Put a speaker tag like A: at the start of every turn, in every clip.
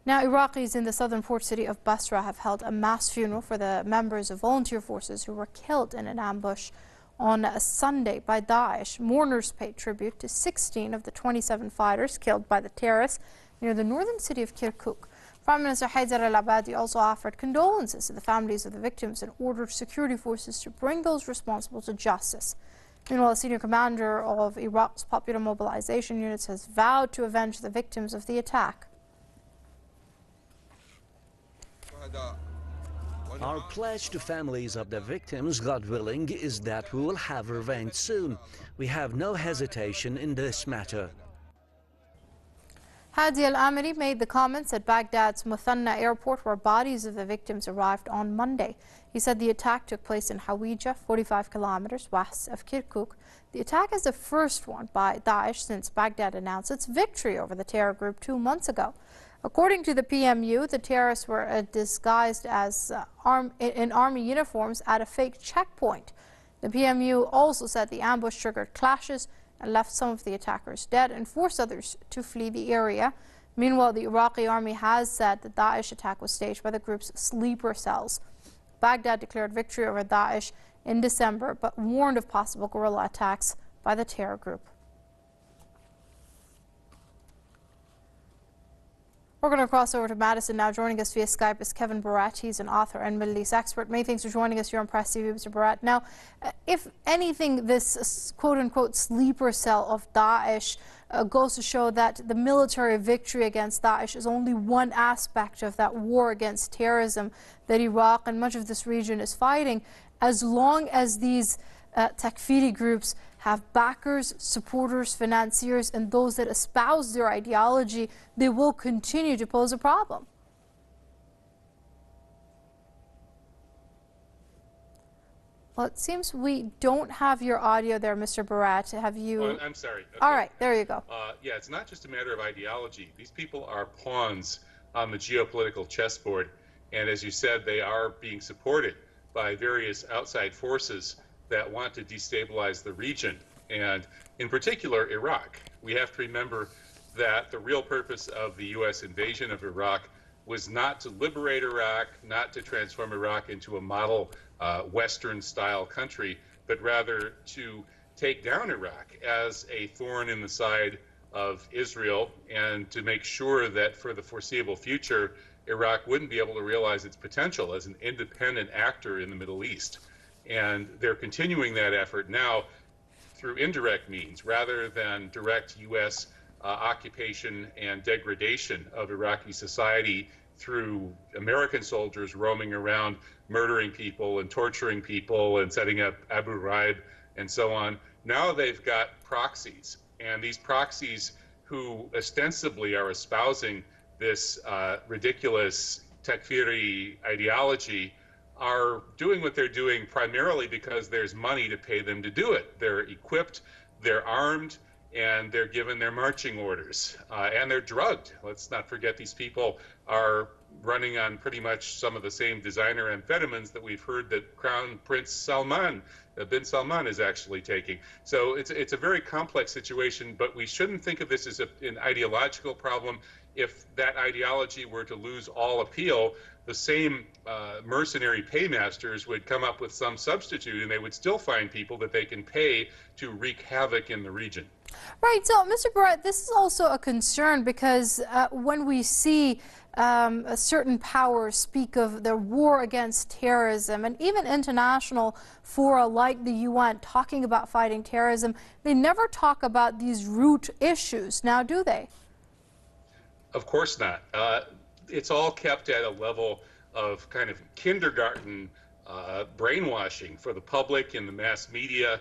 A: Now, Iraqis in the southern port city of Basra have held a mass funeral for the members of volunteer forces who were killed in an ambush on a Sunday by Daesh. Mourners paid tribute to 16 of the 27 fighters killed by the terrorists near the northern city of Kirkuk. Prime Minister Haider al-Abadi also offered condolences to the families of the victims and ordered security forces to bring those responsible to justice. Meanwhile, a senior commander of Iraq's popular mobilization units has vowed to avenge the victims of the attack.
B: Our pledge to families of the victims, God willing, is that we will have revenge soon. We have no hesitation in this matter.
A: Hadi al-Amiri made the comments at Baghdad's Muthanna airport, where bodies of the victims arrived on Monday. He said the attack took place in Hawija, 45 kilometers west of Kirkuk. The attack is the first one by Daesh since Baghdad announced its victory over the terror group 2 months ago. According to the PMU, the terrorists were disguised as in army uniforms at a fake checkpoint. The PMU also said the ambush triggered clashes and left some of the attackers dead and forced others to flee the area. Meanwhile, the Iraqi army has said the Daesh attack was staged by the group's sleeper cells. Baghdad declared victory over Daesh in December, but warned of possible guerrilla attacks by the terror group. We're going to cross over to Madison now. Joining us via Skype is Kevin Barrett. He's an author and Middle East expert. Many thanks for joining us here on Press TV, Mr. Barrett. Now, if anything, this quote-unquote sleeper cell of Daesh goes to show that the military victory against Daesh is only one aspect of that war against terrorism that Iraq and much of this region is fighting. As long as these Takfiri groups have backers, supporters, financiers, and those that espouse their ideology, they will continue to pose a problem. Well, it seems we don't have your audio there, Mr. Barrett. Have you?
C: Oh, I'm sorry. Okay.
A: All right, there you go.
C: Yeah, it's not just a matter of ideology. These people are pawns on the geopolitical chessboard, and as you said, they are being supported by various outside forces that want to destabilize the region, and in particular Iraq. We have to remember that the real purpose of the U.S. invasion of Iraq was not to liberate Iraq, not to transform Iraq into a model Western-style country, but rather to take down Iraq as a thorn in the side of Israel and to make sure that for the foreseeable future, Iraq wouldn't be able to realize its potential as an independent actor in the Middle East. And they're continuing that effort now through indirect means rather than direct U.S. Occupation and degradation of Iraqi society through American soldiers roaming around, murdering people and torturing people and setting up Abu Ghraib and so on. Now they've got proxies, and these proxies who ostensibly are espousing this ridiculous Takfiri ideology are doing what they're doing primarily because there's money to pay them to do it. They're equipped, they're armed, and they're given their marching orders, and they're drugged. Let's not forget these people are running on pretty much some of the same designer amphetamines that we've heard that Crown Prince Salman, bin Salman, is actually taking. So it's a very complex situation, but we shouldn't think of this as an ideological problem. If that ideology were to lose all appeal, the same mercenary paymasters would come up with some substitute, and they would still find people that they can pay to wreak havoc in the region.
A: Right. So, Mr. Barrett, this is also a concern because when we see certain powers speak of their war against terrorism, and even international fora like the UN talking about fighting terrorism, they never talk about these root issues. Now, do they?
C: Of course not. It's all kept at a level of kind of kindergarten brainwashing for the public and the mass media.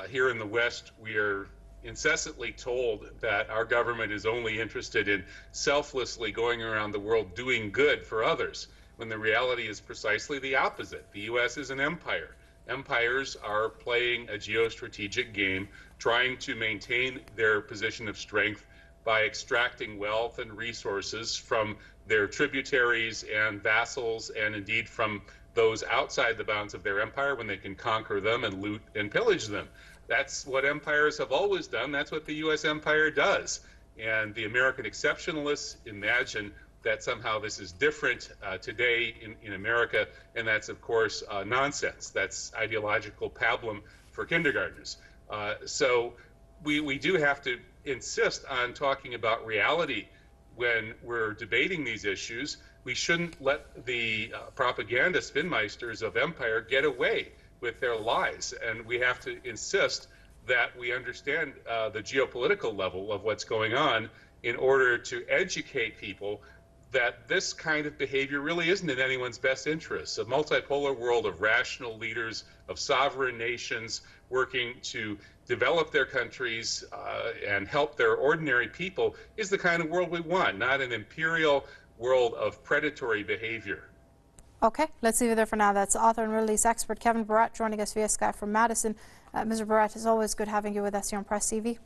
C: Here in the West, we are incessantly told that our government is only interested in selflessly going around the world doing good for others, when the reality is precisely the opposite. The U.S. is an empire. Empires are playing a geostrategic game, trying to maintain their position of strength by extracting wealth and resources from their tributaries and vassals, and indeed from those outside the bounds of their empire when they can conquer them and loot and pillage them. That's what empires have always done. That's what the U.S. empire does. And the American exceptionalists imagine that somehow this is different today in America, and that's, of course, nonsense. That's ideological pablum for kindergartners. So we do have to insist on talking about reality when we're debating these issues. We shouldn't let the propaganda spinmeisters of empire get away with their lies, and we have to insist that we understand the geopolitical level of what's going on in order to educate people that this kind of behavior really isn't in anyone's best interests. A multipolar world of rational leaders, of sovereign nations working to develop their countries and help their ordinary people is the kind of world we want, not an imperial world of predatory behavior.
A: Okay, let's leave it there for now. That's author and Middle East expert Kevin Barrett joining us via Skype from Madison. Mr. Barrett, it's always good having you with us here on Press TV.